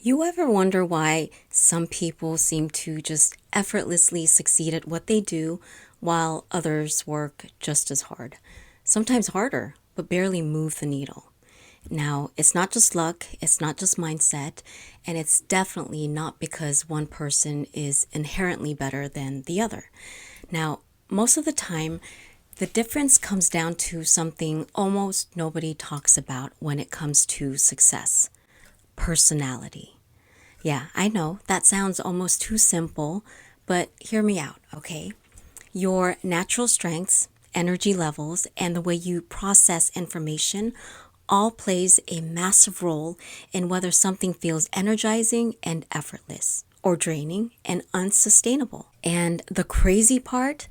You ever wonder why some people seem to just effortlessly succeed at what they do while others work just as hard? Sometimes harder, but barely move the needle. Now, it's not just luck, it's not just mindset, and it's definitely not because one person is inherently better than the other. Now, most of the time, the difference comes down to something almost nobody talks about when it comes to success: personality. Yeah, I know that sounds almost too simple, but hear me out, okay? Your natural strengths, energy levels, and the way you process information all plays a massive role in whether something feels energizing and effortless or draining and unsustainable. And the crazy part,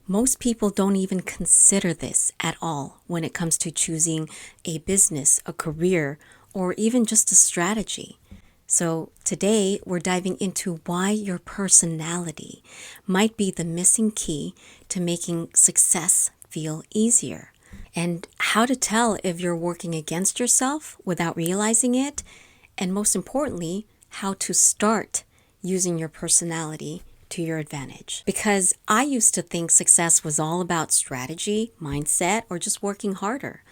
most people don't even consider this at all when it comes to choosing a business, a career, or even just a strategy. So, today we're diving into why your personality might be the missing key to making success feel easier, and how to tell if you're working against yourself without realizing it, and most importantly, how to start using your personality to your advantage. Because I used to think success was all about strategy, mindset, or just working harder.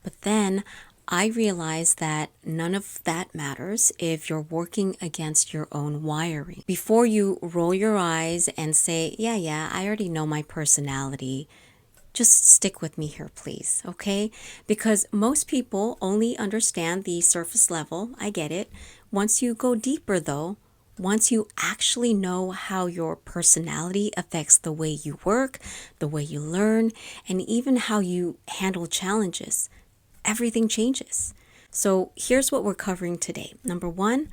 But then I realized that none of that matters if you're working against your own wiring. Before you roll your eyes and say, yeah, I already know my personality, just stick with me here, please, okay? Because most people only understand the surface level. I get it. Once you go deeper, though, once you actually know how your personality affects the way you work, the way you learn, and even how you handle challenges, everything changes. So here's what we're covering today. Number one,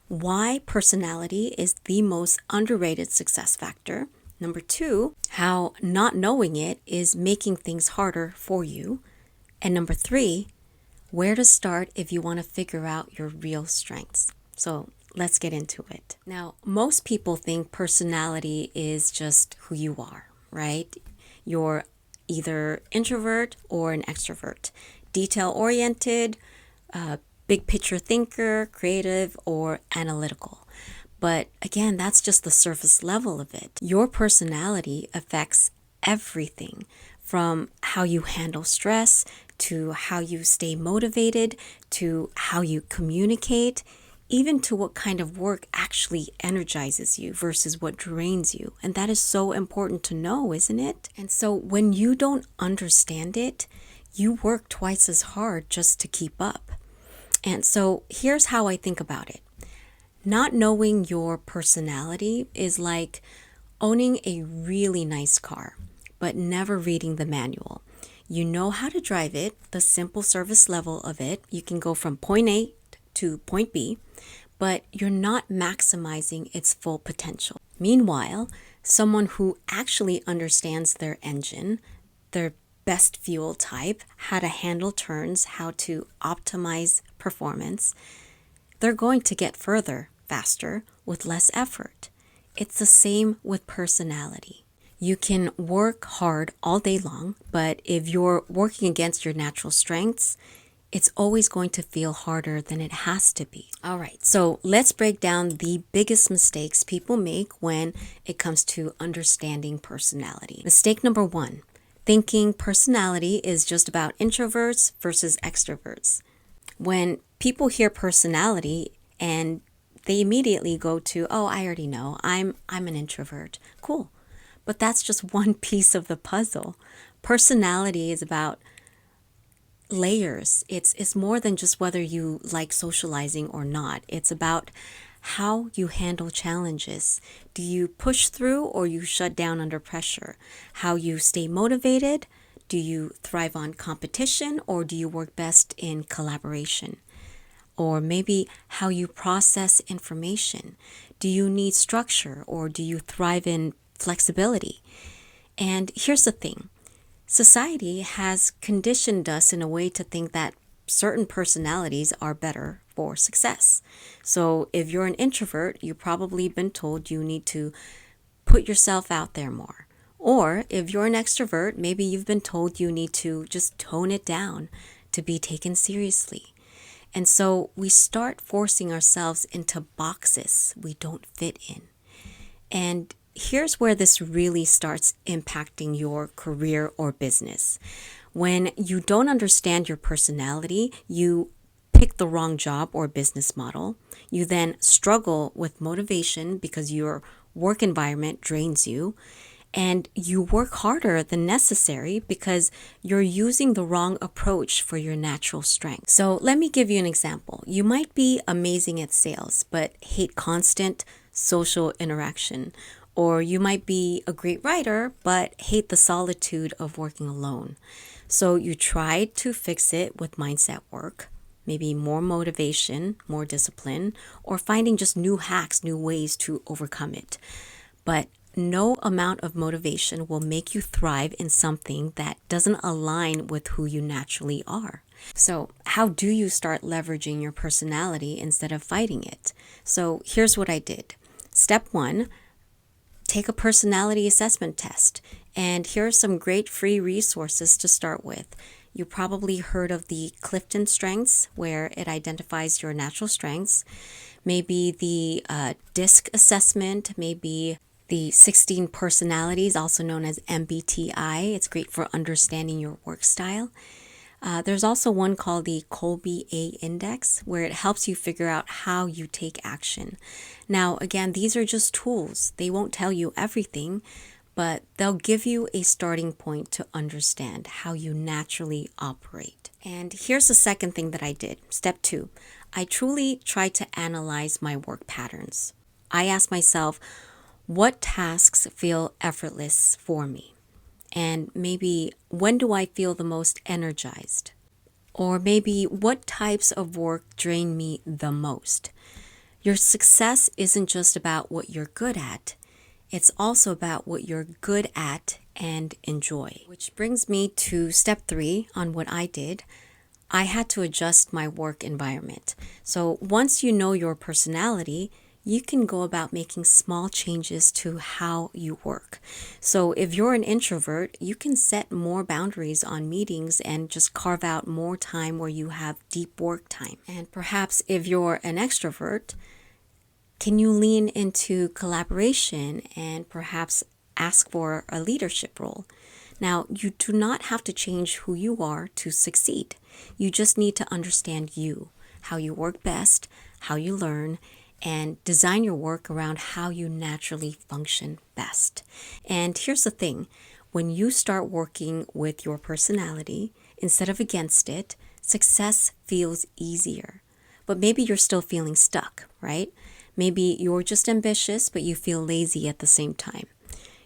why personality is the most underrated success factor. Number two, how not knowing it is making things harder for you. And number three, where to start if you want to figure out your real strengths. So let's get into it. Now, most people think personality is just who you are, right? You're either introvert or an extrovert, detail oriented, big picture thinker, creative, or analytical. But again, that's just the surface level of it. Your personality affects everything from how you handle stress to how you stay motivated to how you communicate, even to what kind of work actually energizes you versus what drains you. And that is so important to know, isn't it? And so when you don't understand it, you work twice as hard just to keep up. And so here's how I think about it. Not knowing your personality is like owning a really nice car, but never reading the manual. You know how to drive it, the simple service level of it. You can go from point A to point B, but you're not maximizing its full potential. Meanwhile, someone who actually understands their engine, their best fuel type, how to handle turns, how to optimize performance, they're going to get further faster with less effort. It's the same with personality. You can work hard all day long, but if you're working against your natural strengths, it's always going to feel harder than it has to be. All right, so let's break down the biggest mistakes people make when it comes to understanding personality. Mistake number one, thinking personality is just about introverts versus extroverts. When people hear personality and they immediately go to, oh, I already know, I'm an introvert. Cool. But that's just one piece of the puzzle. Personality is about layers. It's more than just whether you like socializing or not. It's about how you handle challenges. Do you push through or you shut down under pressure? How you stay motivated? Do you thrive on competition or do you work best in collaboration? Or maybe how you process information. Do you need structure or do you thrive in flexibility? And here's the thing. Society has conditioned us in a way to think that certain personalities are better for success. So if you're an introvert, you've probably been told you need to put yourself out there more. Or if you're an extrovert, maybe you've been told you need to just tone it down to be taken seriously. And so we start forcing ourselves into boxes we don't fit in. And here's where this really starts impacting your career or business. When you don't understand your personality, you pick the wrong job or business model. You then struggle with motivation because your work environment drains you. And you work harder than necessary because you're using the wrong approach for your natural strength. So let me give you an example. You might be amazing at sales, but hate constant social interaction. Or you might be a great writer, but hate the solitude of working alone. So you try to fix it with mindset work, maybe more motivation, more discipline, or finding just new hacks, new ways to overcome it. But no amount of motivation will make you thrive in something that doesn't align with who you naturally are. So, how do you start leveraging your personality instead of fighting it? So, here's what I did. Step 1, take a personality assessment test. And here are some great free resources to start with. You probably heard of the Clifton Strengths, where it identifies your natural strengths. Maybe the DISC assessment, maybe the 16 personalities, also known as MBTI. It's great for understanding your work style. There's also one called the Colby A Index, where it helps you figure out how you take action. Now, again, these are just tools. They won't tell you everything, but they'll give you a starting point to understand how you naturally operate. And here's the second thing that I did. Step 2, I truly tried to analyze my work patterns. I asked myself, what tasks feel effortless for me? And maybe when do I feel the most energized? Or maybe what types of work drain me the most? Your success isn't just about what you're good at. It's also about what you're good at and enjoy. Which brings me to step 3 on what I did. I had to adjust my work environment. So once you know your personality, you can go about making small changes to how you work. So if you're an introvert, you can set more boundaries on meetings and just carve out more time where you have deep work time. And perhaps if you're an extrovert, can you lean into collaboration and perhaps ask for a leadership role? Now, you do not have to change who you are to succeed. You just need to understand you, how you work best, how you learn, and design your work around how you naturally function best. And here's the thing, when you start working with your personality instead of against it, success feels easier. But maybe you're still feeling stuck, right? Maybe you're just ambitious, but you feel lazy at the same time.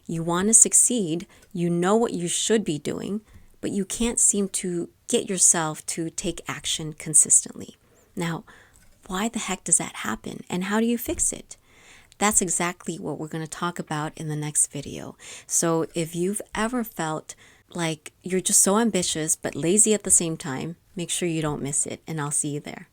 You want to succeed, you know what you should be doing, but you can't seem to get yourself to take action consistently. Now, why the heck does that happen, and how do you fix it? That's exactly what we're going to talk about in the next video. So if you've ever felt like you're just so ambitious but lazy at the same time, make sure you don't miss it, and I'll see you there.